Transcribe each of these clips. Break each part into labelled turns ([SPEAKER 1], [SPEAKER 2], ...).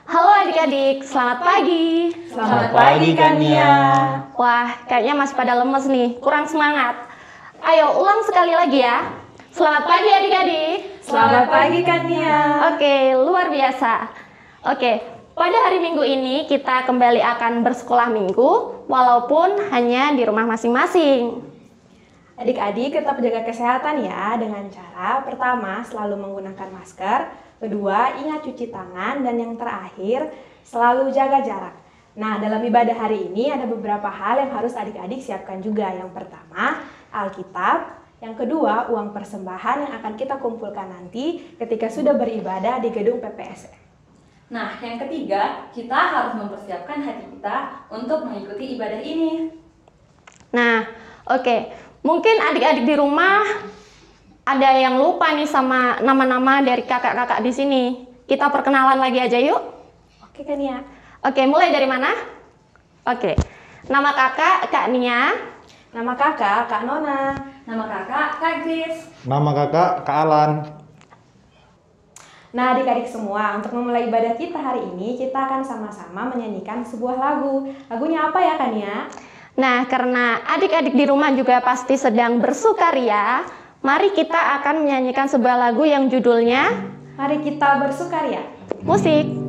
[SPEAKER 1] Halo adik-adik, selamat pagi.
[SPEAKER 2] Selamat pagi Kak Nia.
[SPEAKER 1] Wah, kayaknya masih pada lemes nih, kurang semangat. Ayo ulang sekali lagi ya. Selamat pagi adik-adik.
[SPEAKER 2] Selamat pagi Kak Nia.
[SPEAKER 1] Oke, luar biasa. Oke, pada hari Minggu ini kita kembali akan bersekolah minggu, walaupun hanya di rumah masing-masing.
[SPEAKER 2] Adik-adik tetap jaga kesehatan ya, dengan cara pertama selalu menggunakan masker, kedua ingat cuci tangan, dan yang terakhir selalu jaga jarak. Nah, dalam ibadah hari ini ada beberapa hal yang harus adik-adik siapkan juga. Yang pertama, Alkitab. Yang kedua, uang persembahan yang akan kita kumpulkan nanti ketika sudah beribadah di gedung PPSN.
[SPEAKER 3] Nah, yang ketiga, kita harus mempersiapkan hati kita untuk mengikuti ibadah ini.
[SPEAKER 1] Nah, oke. Mungkin adik-adik di rumah ada yang lupa nih sama nama-nama dari kakak-kakak di sini. Kita perkenalan lagi aja yuk.
[SPEAKER 2] Oke Kak Nia.
[SPEAKER 1] Oke, mulai dari mana? Oke. Nama kakak Kak Nia.
[SPEAKER 2] Nama kakak Kak Nona.
[SPEAKER 3] Nama kakak Kak Grace.
[SPEAKER 4] Nama kakak Kak Alan.
[SPEAKER 2] Nah adik-adik semua, untuk memulai ibadah kita hari ini, kita akan sama-sama menyanyikan sebuah lagu. Lagunya apa ya Kak Nia?
[SPEAKER 1] Nah, karena adik-adik di rumah juga pasti sedang bersukaria, mari kita akan menyanyikan sebuah lagu yang judulnya
[SPEAKER 2] Mari kita bersukaria.
[SPEAKER 1] Musik.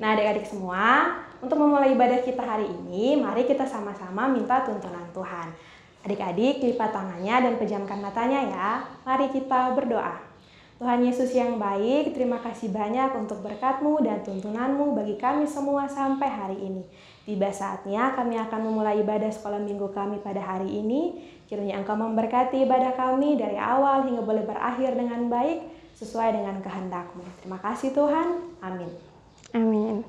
[SPEAKER 2] Nah adik-adik semua, untuk memulai ibadah kita hari ini, mari kita sama-sama minta tuntunan Tuhan. Adik-adik lipat tangannya dan pejamkan matanya ya. Mari kita berdoa. Tuhan Yesus yang baik, terima kasih banyak untuk berkat-Mu dan tuntunan-Mu bagi kami semua sampai hari ini. Tiba saatnya kami akan memulai ibadah sekolah minggu kami pada hari ini. Kiranya Engkau memberkati ibadah kami dari awal hingga boleh berakhir dengan baik sesuai dengan kehendak-Mu. Terima kasih Tuhan. Amin.
[SPEAKER 1] Amin.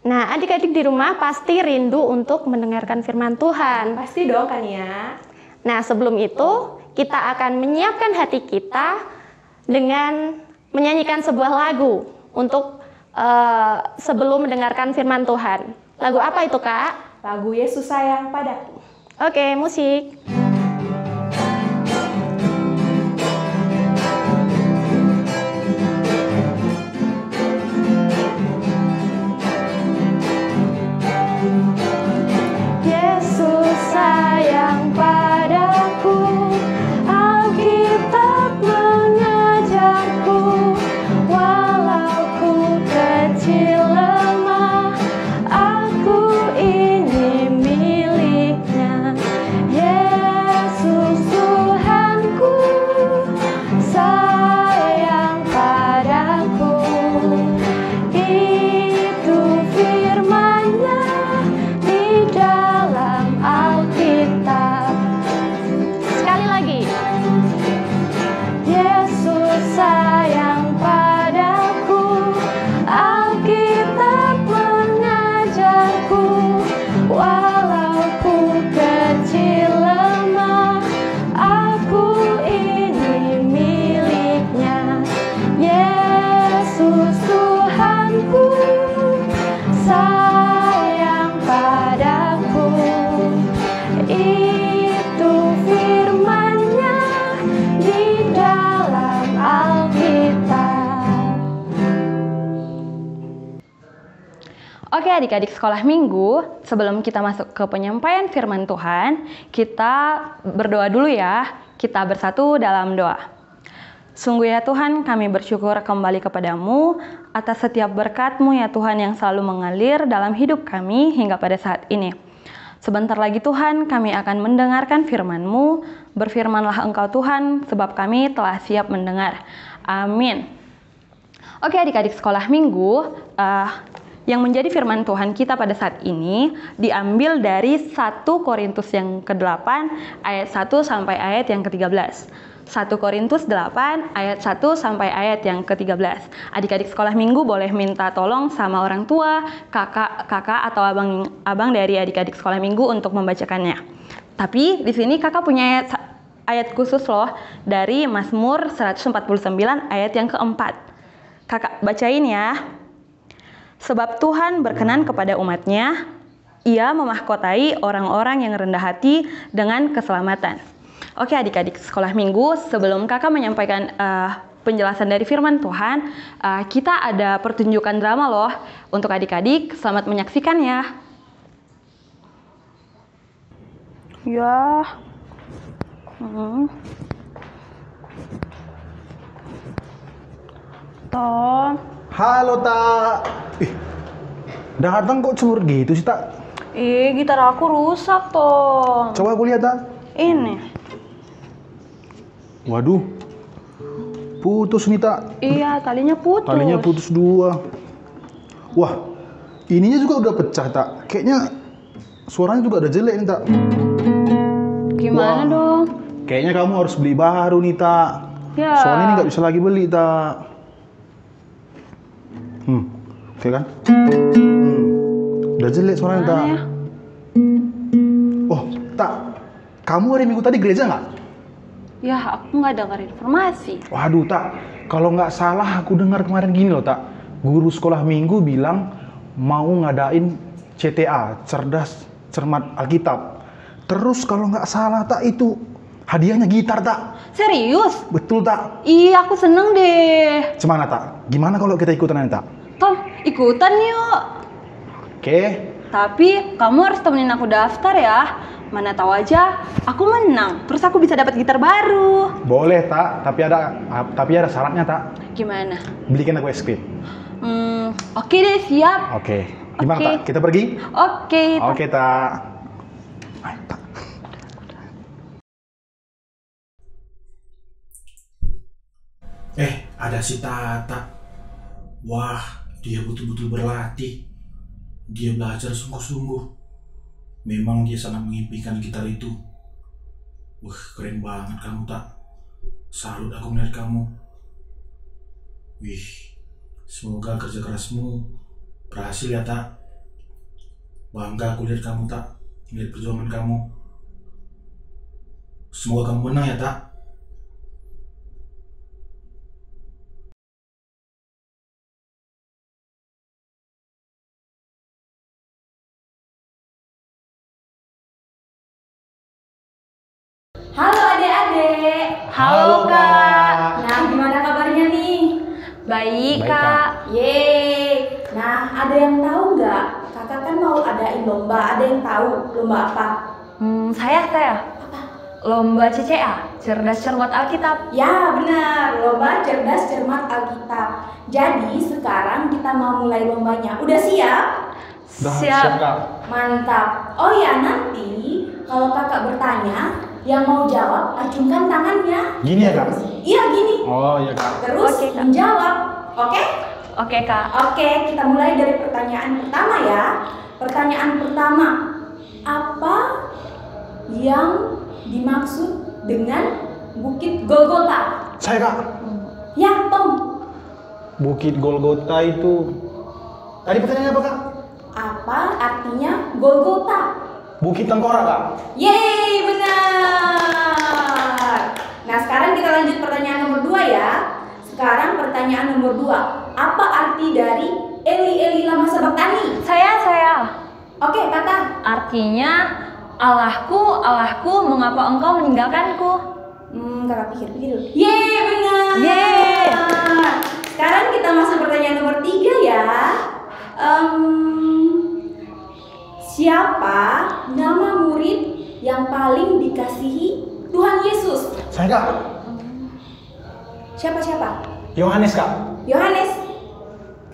[SPEAKER 1] Nah, adik-adik di rumah pasti rindu untuk mendengarkan firman Tuhan.
[SPEAKER 2] Pasti dong kan ya.
[SPEAKER 1] Nah, sebelum itu kita akan menyiapkan hati kita dengan menyanyikan sebuah lagu untuk sebelum mendengarkan firman Tuhan. Lagu apa itu, Kak?
[SPEAKER 2] Lagu Yesus Sayang Padaku.
[SPEAKER 1] Oke, musik. Yesus sayang padaku, Alkitab mengajarku, walau ku kecil lemah, aku ini miliknya. Yesus
[SPEAKER 5] adik-adik sekolah minggu, sebelum kita masuk ke penyampaian firman Tuhan, kita berdoa dulu ya. Kita bersatu dalam doa. Sungguh ya Tuhan, kami bersyukur kembali kepadamu atas setiap berkat-Mu ya Tuhan yang selalu mengalir dalam hidup kami hingga pada saat ini. Sebentar lagi Tuhan, kami akan mendengarkan firman-Mu. Berfirmanlah Engkau Tuhan, sebab kami telah siap mendengar. Amin. Oke adik-adik sekolah minggu, yang menjadi firman Tuhan kita pada saat ini diambil dari 1 Korintus yang ke-8 ayat 1 sampai ayat yang ke-13. 1 Korintus 8 ayat 1 sampai ayat yang ke-13. Adik-adik sekolah minggu boleh minta tolong sama orang tua, kakak atau abang dari adik-adik sekolah minggu untuk membacakannya. Tapi di sini kakak punya ayat khusus loh dari Mazmur 149 ayat yang keempat. Kakak bacain ya. Sebab Tuhan berkenan kepada umat-Nya, Ia memahkotai orang-orang yang rendah hati dengan keselamatan. Oke adik-adik sekolah minggu, sebelum kakak menyampaikan penjelasan dari firman Tuhan, kita ada pertunjukan drama loh untuk adik-adik. Selamat menyaksikan ya. Ya. Tom.
[SPEAKER 4] Halo, Tak. Datang kok cemur gitu sih, Tak?
[SPEAKER 5] Gitar aku rusak, Tom.
[SPEAKER 4] Coba aku lihat, Tak.
[SPEAKER 5] Ini.
[SPEAKER 4] Waduh. Putus nih, Tak.
[SPEAKER 5] Iya, talinya putus.
[SPEAKER 4] Talinya putus 2. Wah, ininya juga udah pecah, Tak. Kayaknya suaranya juga udah jelek nih, Tak.
[SPEAKER 5] Gimana dong?
[SPEAKER 4] Kayaknya kamu harus beli baru nih, Tak.
[SPEAKER 5] Ya.
[SPEAKER 4] Soalnya ini nggak bisa lagi beli, Tak. Oke kan? Udah jelek suaranya, Tak.
[SPEAKER 5] Ya?
[SPEAKER 4] Oh, Tak. Kamu hari Minggu tadi gereja nggak?
[SPEAKER 5] Ya, aku nggak dengar informasi.
[SPEAKER 4] Waduh, Tak. Kalau nggak salah aku dengar kemarin gini loh, Tak. Guru sekolah minggu bilang mau ngadain CTA, Cerdas Cermat Alkitab. Terus kalau nggak salah, Tak, itu hadiahnya gitar, Tak.
[SPEAKER 5] Serius?
[SPEAKER 4] Betul, Tak.
[SPEAKER 5] Iya, aku seneng deh.
[SPEAKER 4] Gimana, Tak? Gimana kalau kita ikutan, Tak?
[SPEAKER 5] Tom, ikutan yuk.
[SPEAKER 4] Oke.
[SPEAKER 5] Tapi kamu harus temenin aku daftar ya. Mana tahu aja aku menang. Terus aku bisa dapat gitar baru.
[SPEAKER 4] Boleh, Tak. Tapi ada syaratnya, Tak.
[SPEAKER 5] Gimana?
[SPEAKER 4] Belikan aku es krim.
[SPEAKER 5] Oke deh, siap.
[SPEAKER 4] Oke. Gimana,
[SPEAKER 5] Oke.
[SPEAKER 4] Tak? Kita pergi?
[SPEAKER 5] Oke.
[SPEAKER 4] Oke, Tak. Ayo, Tak.
[SPEAKER 6] Ada si Tata. Wah, dia betul-betul berlatih. Dia belajar sungguh-sungguh. Memang dia sangat mengimpikan gitar itu. Wah, keren banget kamu, Tak. Salut aku melihat kamu. Wih, semoga kerja kerasmu berhasil ya, Tak. Bangga aku lihat kamu, Tak. Lihat perjuangan kamu. Semoga kamu menang ya, Tak.
[SPEAKER 3] Halo adik-adik.
[SPEAKER 4] Halo, Kak.
[SPEAKER 3] Nah, gimana kabarnya nih?
[SPEAKER 5] Baik,
[SPEAKER 4] Baik,
[SPEAKER 5] Kak.
[SPEAKER 3] Yeay. Nah, ada yang tahu nggak? Kakak kan mau adain lomba. Ada yang tahu lomba apa?
[SPEAKER 5] Saya. Lomba CCA, Cerdas Cermat Alkitab.
[SPEAKER 3] Ya, benar. Lomba Cerdas Cermat Alkitab. Jadi, sekarang kita mau mulai lombanya. Udah siap?
[SPEAKER 4] Siap, Kak.
[SPEAKER 3] Mantap. Oh ya, nanti kalau kakak bertanya, yang mau jawab acungkan tangannya.
[SPEAKER 4] Gini ya, Kak?
[SPEAKER 3] Iya, gini.
[SPEAKER 4] Oh, iya, Kak.
[SPEAKER 3] Terus
[SPEAKER 5] Oke, Kak.
[SPEAKER 3] menjawab. Oke?
[SPEAKER 5] Oke, Kak.
[SPEAKER 3] Oke, kita mulai dari pertanyaan pertama ya. Pertanyaan pertama, apa yang dimaksud dengan Bukit Golgota?
[SPEAKER 4] Saya, Kak.
[SPEAKER 3] Ya, Tom.
[SPEAKER 4] Bukit Golgota itu... Tadi pertanyaannya apa, Kak?
[SPEAKER 3] Apa artinya Golgota?
[SPEAKER 4] Bukit Tengkorak, Kak.
[SPEAKER 3] Yeay, benar. Nah, sekarang kita lanjut pertanyaan nomor 2 ya. Sekarang pertanyaan nomor 2. Apa arti dari Eli Eli lama sabachthani?
[SPEAKER 5] Saya.
[SPEAKER 3] Oke, Tata.
[SPEAKER 5] Artinya, Allahku, mengapa engkau meninggalkanku?
[SPEAKER 3] Kakak pikir-pikir dulu. Yeay, benar.
[SPEAKER 5] Yeay.
[SPEAKER 3] Sekarang kita masuk pertanyaan nomor 3 ya. Siapa nama murid yang paling dikasihi Tuhan Yesus?
[SPEAKER 4] Saya Kak.
[SPEAKER 3] Siapa?
[SPEAKER 4] Yohanes Kak.
[SPEAKER 3] Yohanes.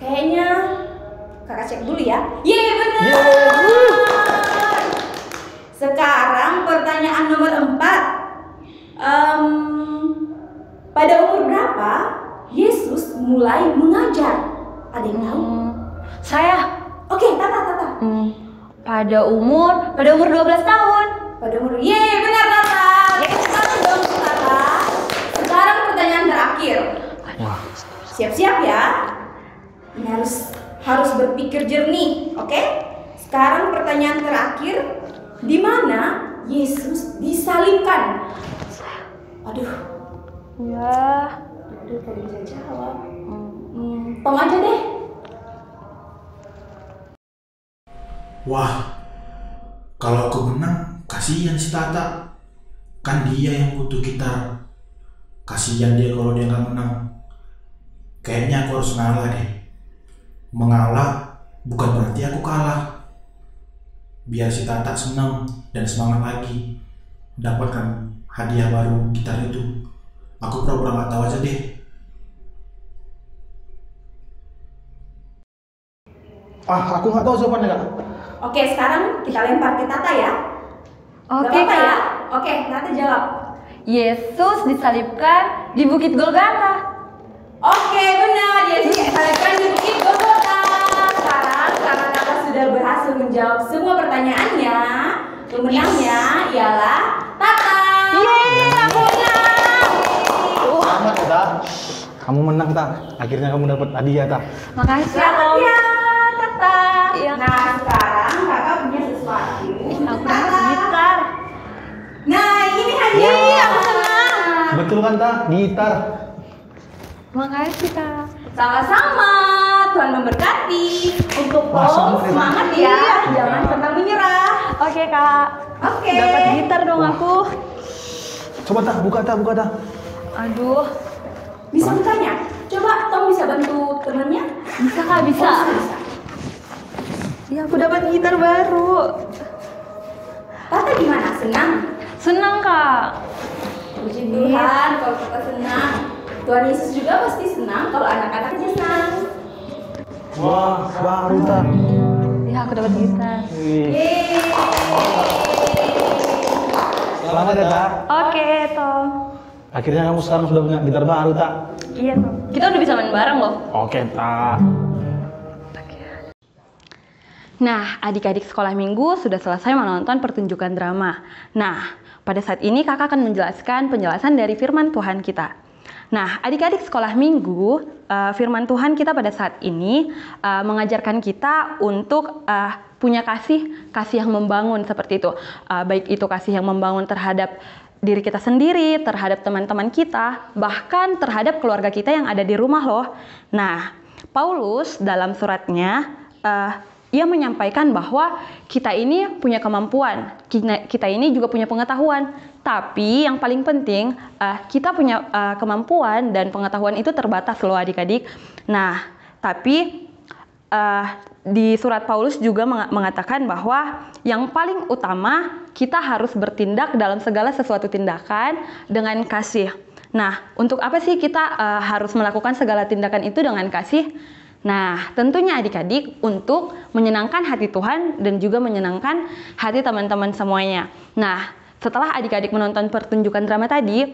[SPEAKER 3] Kayaknya kakak cek dulu ya. Yeay, benar. Sekarang pertanyaan nomor 4. Pada umur berapa Yesus mulai mengajar? Ada yang tahu?
[SPEAKER 5] Saya
[SPEAKER 3] Oke, Tata.
[SPEAKER 5] pada umur 12 tahun.
[SPEAKER 3] Pada umur, yeay, benar Tata. Satu dong Tata. Sekarang pertanyaan terakhir.
[SPEAKER 4] Wah.
[SPEAKER 3] Siap-siap ya. Ini harus berpikir jernih, oke? Sekarang pertanyaan terakhir, di mana Yesus disalibkan? Aduh,
[SPEAKER 5] Ya.
[SPEAKER 3] tadi bisa jawab. Tom aja deh.
[SPEAKER 6] Wah, kalau aku menang, kasihan si Tata. Kan dia yang butuh gitar. Kasihan dia kalau dia nggak menang. Kayaknya aku harus ngalah deh. Mengalah bukan berarti aku kalah. Biar si Tata senang dan semangat lagi dapatkan hadiah baru gitar itu. Aku pura-pura nggak tahu aja deh.
[SPEAKER 4] Aku nggak tahu jawabannya Kak.
[SPEAKER 3] Oke, sekarang kita lempar ke Tata ya.
[SPEAKER 5] Oke,
[SPEAKER 3] Gak apa-apa
[SPEAKER 5] Kak.
[SPEAKER 3] ya? Oke, Tata jawab.
[SPEAKER 5] Yesus disalibkan di Bukit Golgota.
[SPEAKER 3] Oke, benar. Yesus disalibkan di Bukit Golgota. Sekarang karena Tata sudah berhasil menjawab semua pertanyaannya, pemenangnya ialah Tata.
[SPEAKER 5] Yeay, aku menang.
[SPEAKER 4] Selamat ya Tak. Kamu menang Tak. Akhirnya kamu dapat hadiah Tak.
[SPEAKER 5] Makasih ya,
[SPEAKER 3] Selamat
[SPEAKER 5] Om.
[SPEAKER 3] ya, Tata.
[SPEAKER 5] Iya.
[SPEAKER 3] Nah, sekarang kakak punya sesuatu.
[SPEAKER 5] Aku dapat gitar.
[SPEAKER 3] Nah, ini hadiahnya. Aku senang.
[SPEAKER 4] Betul kan Tak? Gitar.
[SPEAKER 5] Makasih, Kak.
[SPEAKER 3] Sama-sama. Tuhan memberkati. Untuk
[SPEAKER 4] Wah,
[SPEAKER 3] Paul,
[SPEAKER 4] semangat ya,
[SPEAKER 3] semangat
[SPEAKER 5] Iya.
[SPEAKER 3] ya. Jangan pernah menyerah.
[SPEAKER 5] Oke, Kak.
[SPEAKER 3] Oke.
[SPEAKER 5] Dapat gitar dong aku.
[SPEAKER 4] Coba Tak, buka Tak.
[SPEAKER 5] Aduh,
[SPEAKER 3] Bisa bukanya? Coba Tom bisa bantu temannya?
[SPEAKER 5] bisa Kak, bisa.
[SPEAKER 3] Oh, bisa.
[SPEAKER 5] Iya, aku dapat gitar baru.
[SPEAKER 3] Tata gimana? Senang?
[SPEAKER 5] Senang, Kak.
[SPEAKER 3] Puji Tuhan kalau kita senang. Tuhan Yesus juga pasti senang kalau anak-anaknya senang.
[SPEAKER 4] Wah, baru Tak.
[SPEAKER 5] Iya, aku dapat gitar.
[SPEAKER 4] Wih.
[SPEAKER 3] Yeay.
[SPEAKER 4] Selamat ya Tak.
[SPEAKER 5] Oke, Tom.
[SPEAKER 4] Akhirnya kamu sekarang sudah punya gitar baru Tak.
[SPEAKER 5] Iya, Tom. Kita udah bisa main bareng loh.
[SPEAKER 4] Oke Tak.
[SPEAKER 5] Nah, adik-adik sekolah minggu sudah selesai menonton pertunjukan drama. Nah, pada saat ini kakak akan menjelaskan penjelasan dari firman Tuhan kita. Nah, adik-adik sekolah minggu, firman Tuhan kita pada saat ini mengajarkan kita untuk punya kasih yang membangun seperti itu. Baik itu kasih yang membangun terhadap diri kita sendiri, terhadap teman-teman kita, bahkan terhadap keluarga kita yang ada di rumah loh. Nah, Paulus dalam suratnya, ia menyampaikan bahwa kita ini punya kemampuan, kita ini juga punya pengetahuan. Tapi yang paling penting, kita punya kemampuan dan pengetahuan itu terbatas loh adik-adik. Nah, tapi di surat Paulus juga mengatakan bahwa yang paling utama kita harus bertindak dalam segala sesuatu tindakan dengan kasih. Nah, untuk apa sih kita harus melakukan segala tindakan itu dengan kasih? Nah, tentunya adik-adik untuk menyenangkan hati Tuhan dan juga menyenangkan hati teman-teman semuanya. Nah, setelah adik-adik menonton pertunjukan drama tadi,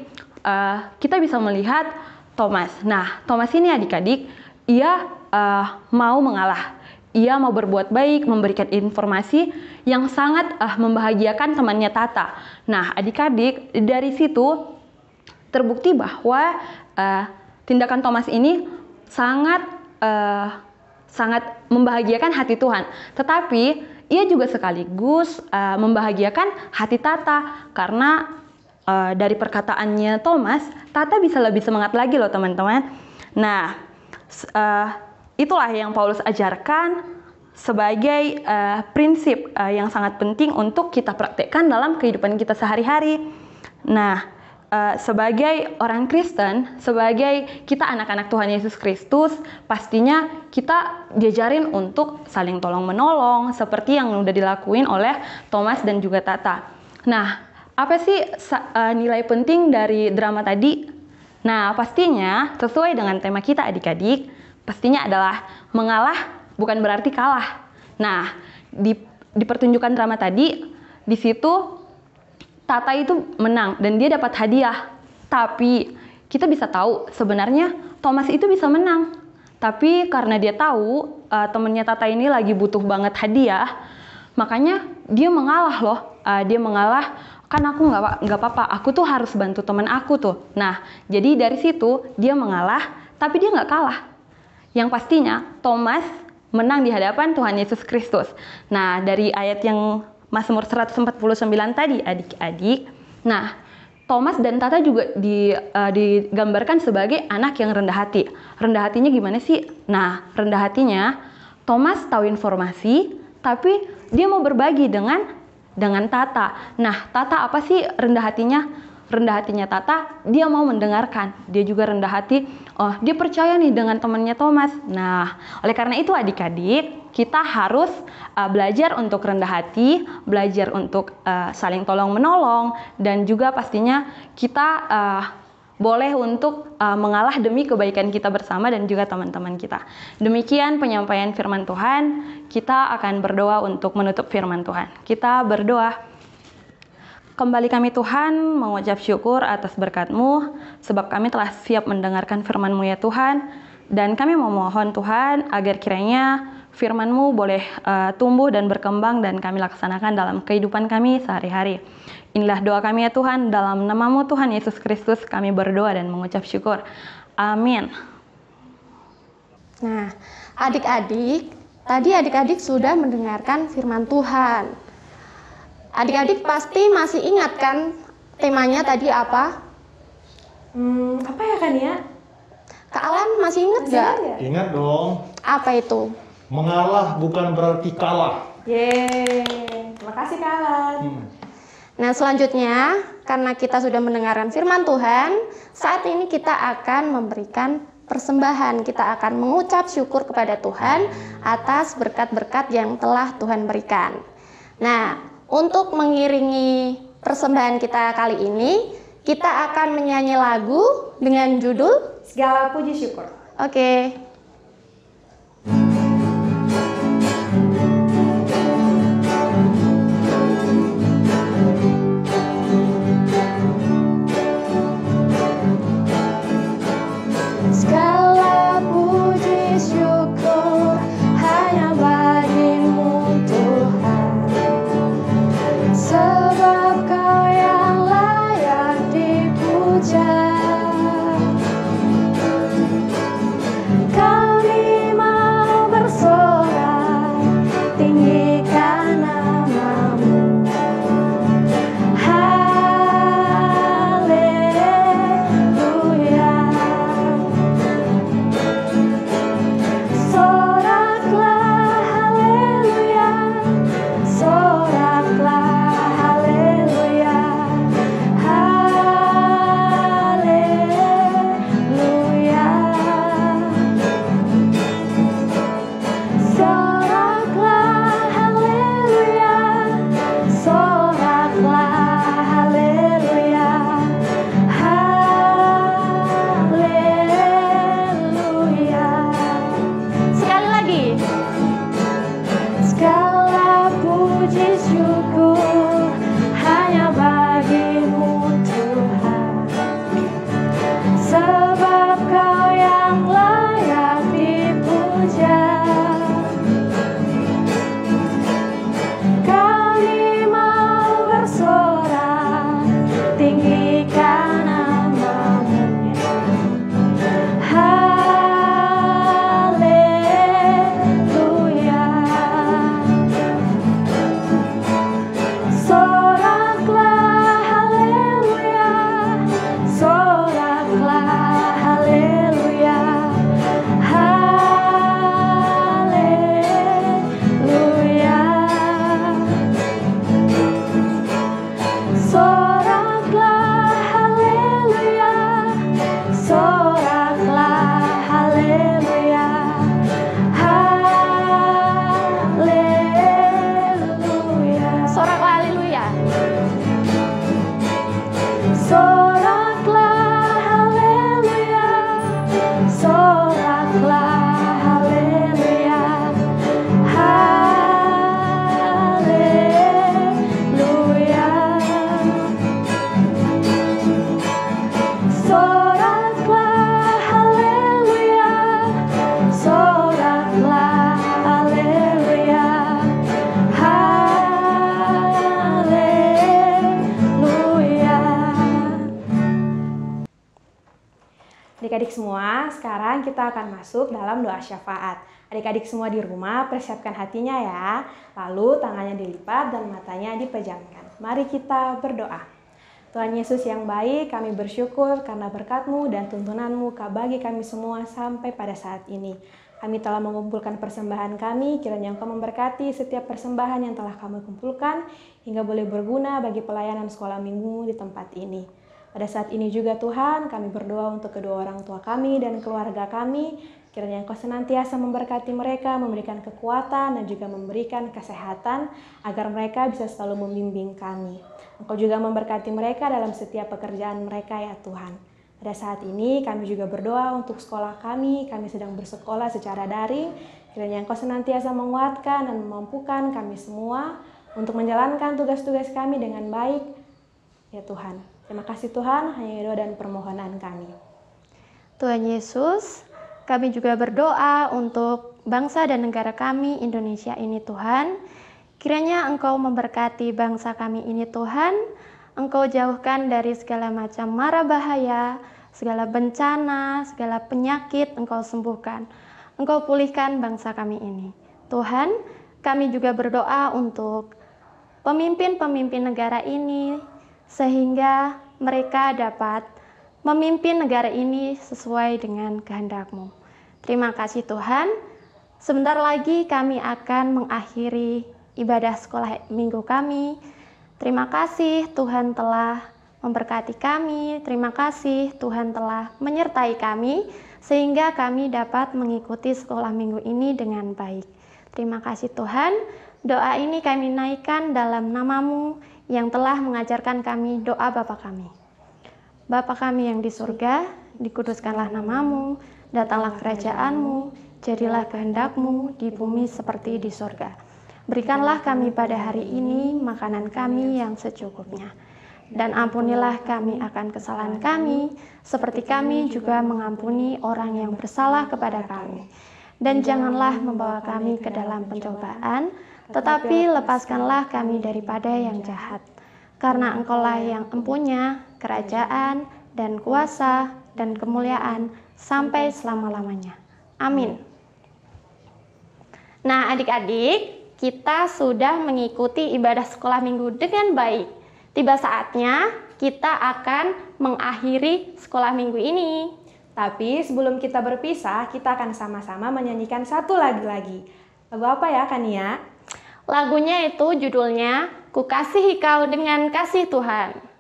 [SPEAKER 5] kita bisa melihat Thomas. Nah, Thomas ini adik-adik, ia mau mengalah. Ia mau berbuat baik, memberikan informasi yang sangat membahagiakan temannya Tata. Nah, adik-adik, dari situ terbukti bahwa tindakan Thomas ini sangat membahagiakan hati Tuhan. Tetapi ia juga sekaligus membahagiakan hati Tata karena dari perkataannya Thomas, Tata bisa lebih semangat lagi loh teman-teman. Nah, itulah yang Paulus ajarkan sebagai prinsip yang sangat penting untuk kita praktekkan dalam kehidupan kita sehari-hari. Nah, sebagai orang Kristen, sebagai kita anak-anak Tuhan Yesus Kristus, pastinya kita diajarin untuk saling tolong menolong seperti yang udah dilakuin oleh Thomas dan juga Tata. Nah, apa sih nilai penting dari drama tadi? Nah, pastinya sesuai dengan tema kita adik-adik, pastinya adalah mengalah bukan berarti kalah. Nah, di pertunjukan drama tadi, di situ Tata itu menang dan dia dapat hadiah. Tapi kita bisa tahu sebenarnya Thomas itu bisa menang. Tapi karena dia tahu temennya Tata ini lagi butuh banget hadiah, makanya dia mengalah loh. Dia mengalah, kan aku nggak apa-apa, aku tuh harus bantu teman aku tuh. Nah, jadi dari situ dia mengalah, tapi dia nggak kalah. Yang pastinya Thomas menang di hadapan Tuhan Yesus Kristus. Nah, dari ayat yang Mazmur 149 tadi adik-adik. Nah, Thomas dan Tata juga digambarkan sebagai anak yang rendah hati. Rendah hatinya gimana sih? Nah, rendah hatinya Thomas tahu informasi, tapi dia mau berbagi dengan Tata. Nah, Tata apa sih rendah hatinya? Rendah hatinya Tata, dia mau mendengarkan. Dia juga rendah hati, oh dia percaya nih dengan temannya Thomas. Nah, oleh karena itu adik-adik, kita harus belajar untuk rendah hati, belajar untuk saling tolong-menolong, dan juga pastinya kita boleh untuk mengalah demi kebaikan kita bersama dan juga teman-teman kita. Demikian penyampaian firman Tuhan. Kita akan berdoa untuk menutup firman Tuhan. Kita berdoa. Kembali kami Tuhan mengucap syukur atas berkat-Mu, sebab kami telah siap mendengarkan firman-Mu ya Tuhan, dan kami memohon Tuhan agar kiranya firman-Mu boleh tumbuh dan berkembang dan kami laksanakan dalam kehidupan kami sehari-hari. Inilah doa kami ya Tuhan, dalam nama-Mu Tuhan Yesus Kristus kami berdoa dan mengucap syukur. Amin.
[SPEAKER 1] Nah, adik-adik, tadi adik-adik sudah mendengarkan firman Tuhan. Adik-adik pasti masih ingat kan temanya tadi apa?
[SPEAKER 2] Apa ya kan ya?
[SPEAKER 1] Kak Alan masih ingat nggak?
[SPEAKER 4] Ingat dong,
[SPEAKER 1] Apa itu?
[SPEAKER 4] mengalah bukan berarti kalah.
[SPEAKER 2] Yeay, terima kasih Kak Alan.
[SPEAKER 1] Nah, selanjutnya karena kita sudah mendengarkan firman Tuhan, saat ini kita akan memberikan persembahan. Kita akan mengucap syukur kepada Tuhan atas berkat-berkat yang telah Tuhan berikan. Nah, untuk mengiringi persembahan kita kali ini, kita akan menyanyi lagu dengan judul
[SPEAKER 2] Segala puji syukur.
[SPEAKER 1] Oke. Segala puji syukur hanya bagimu Tuhan, sebab Kau yang layak dipuja. Kami mau bersorak, tinggikan nama-Mu. Haleluya. Soraklah haleluya, soraklah haleluya, haleluya.
[SPEAKER 2] Adik-adik semua, sekarang kita akan masuk dalam doa syafaat. Adik-adik semua di rumah, persiapkan hatinya ya. Lalu tangannya dilipat dan matanya dipejamkan. Mari kita berdoa. Tuhan Yesus yang baik, kami bersyukur karena berkat-Mu dan tuntunan-Mu bagi kami semua sampai pada saat ini. Kami telah mengumpulkan persembahan kami, kiranya Engkau memberkati setiap persembahan yang telah kami kumpulkan, hingga boleh berguna bagi pelayanan sekolah minggu di tempat ini. Pada saat ini juga Tuhan, kami berdoa untuk kedua orang tua kami dan keluarga kami. Kiranya Engkau senantiasa memberkati mereka, memberikan kekuatan dan juga memberikan kesehatan agar mereka bisa selalu membimbing kami. Engkau juga memberkati mereka dalam setiap pekerjaan mereka ya Tuhan. Pada saat ini kami juga berdoa untuk sekolah kami sedang bersekolah secara daring. Kiranya Engkau senantiasa menguatkan dan memampukan kami semua untuk menjalankan tugas-tugas kami dengan baik ya Tuhan. Terima kasih Tuhan, hanya doa dan permohonan kami.
[SPEAKER 1] Tuhan Yesus, kami juga berdoa untuk bangsa dan negara kami Indonesia ini Tuhan. Kiranya Engkau memberkati bangsa kami ini Tuhan. Engkau jauhkan dari segala macam mara bahaya, segala bencana, segala penyakit Engkau sembuhkan. Engkau pulihkan bangsa kami ini. Tuhan, kami juga berdoa untuk pemimpin-pemimpin negara ini, sehingga mereka dapat memimpin negara ini sesuai dengan kehendak-Mu. Terima kasih Tuhan. Sebentar lagi kami akan mengakhiri ibadah sekolah minggu kami. Terima kasih Tuhan telah memberkati kami. Terima kasih Tuhan telah menyertai kami, sehingga kami dapat mengikuti sekolah minggu ini dengan baik. Terima kasih Tuhan. Doa ini kami naikkan dalam nama-Mu yang telah mengajarkan kami doa Bapa kami. Bapa kami yang di surga, dikuduskanlah nama-Mu, datanglah kerajaan-Mu, jadilah kehendak-Mu di bumi seperti di surga. Berikanlah kami pada hari ini makanan kami yang secukupnya. Dan ampunilah kami akan kesalahan kami, seperti kami juga mengampuni orang yang bersalah kepada kami. Dan janganlah membawa kami ke dalam pencobaan, tetapi lepaskanlah kami daripada yang jahat. Karena Engkaulah yang empunya kerajaan dan kuasa dan kemuliaan sampai selama-lamanya. Amin. Nah adik-adik, kita sudah mengikuti ibadah sekolah minggu dengan baik. Tiba saatnya kita akan mengakhiri sekolah minggu ini.
[SPEAKER 2] Tapi sebelum kita berpisah, kita akan sama-sama menyanyikan satu lagu lagi. Lagu apa ya Kania?
[SPEAKER 1] Lagunya itu judulnya Ku Kasihi Kau Dengan Kasih Tuhan.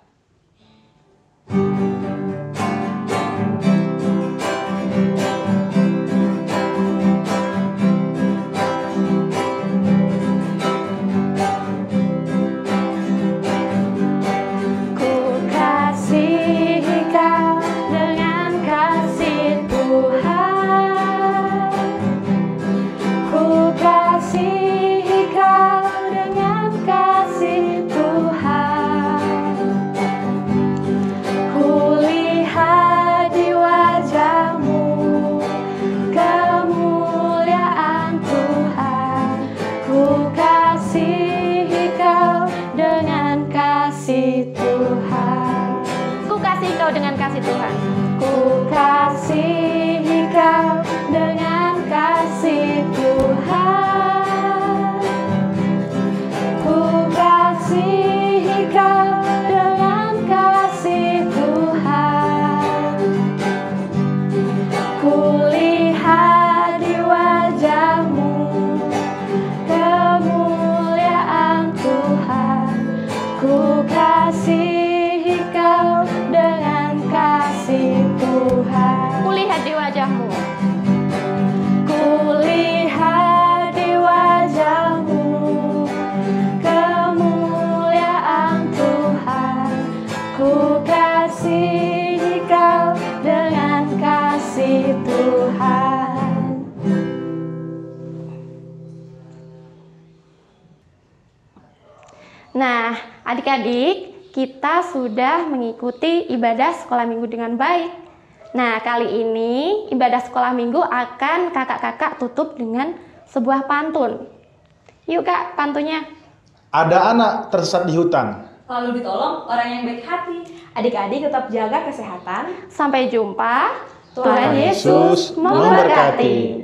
[SPEAKER 1] Dengan kasih Tuhan. Ku kasihi Kau dengan kasih Tuhan. Ku kasihi Kau dengan kasih Tuhan. Ku lihat di wajah-Mu kemuliaan Tuhan. Ku kasihi Kau dengan kasih Tuhan. Kulihat di wajah-Mu. Kulihat di wajah-Mu kemuliaan Tuhan. Ku kasihi Kau dengan kasih Tuhan. Nah, adik-adik, kita sudah mengikuti ibadah sekolah minggu dengan baik. Nah, kali ini ibadah sekolah minggu akan kakak-kakak tutup dengan sebuah pantun. Yuk Kak, pantunnya.
[SPEAKER 4] Ada anak tersesat di hutan.
[SPEAKER 3] Lalu ditolong orang yang baik hati.
[SPEAKER 2] Adik-adik tetap jaga kesehatan.
[SPEAKER 1] Sampai jumpa Tuhan Yesus memberkati.